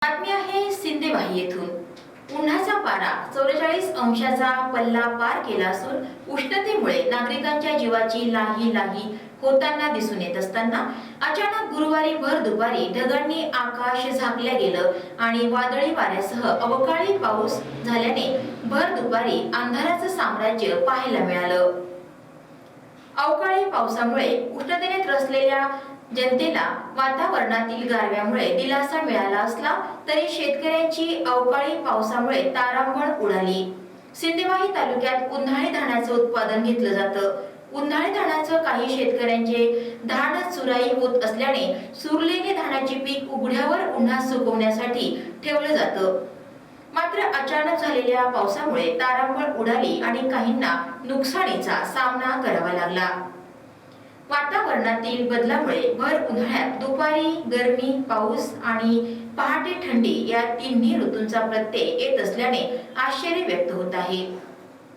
बातमी आहे सिंदेवाही येथून। उन्हाचा पारा 44 अंशाचा पल्ला पार केला असून उष्णतेमुळे नागरिकांच्या जीवाची लाही लाही होताना दिसून येत असताना अचानक गुरुवारी भर दुपारी ढगांनी आकाश झाकलं गेलं आणि वादळी वाऱ्यासह अवकाळी पाऊस झाल्याने भर दुपारी अंधाराचं साम्राज्य पाहायला मिळालं। अवकाळी पावसामुळे उष्णतेने त्रसलेल्या जनतेला वातावरणातील गारव्यामुळे दिलासा मिळाला असला तरी शेतकऱ्यांची अवकाळी पावसामुळे तारांबळ उडाली। सिंदेवाही तालुक्यात उन्हाळी धानाचं उत्पादन घेतलं जातं। उन्हाळी धानाचं काही शेतकऱ्यांचे धान चुराई होत असल्याने सुरलेले धानाचे पीक उघड्यावर उन्हात सुकवण्यासाठी ठेवलं जातं। मात्र अचानक झालेल्या पावसामुळे तारांबळ उडाली आणि काहींना नुकसानीचा सामना करावा लागला। वातावरणातील बदलामुळे भर उन्हाळ्यात दुपारी गरमी, पाऊस आणि पहाटे थंडी या तिन्ही ऋतूंचा प्रत्यय येत असल्याने आश्चर्य व्यक्त होत आहे।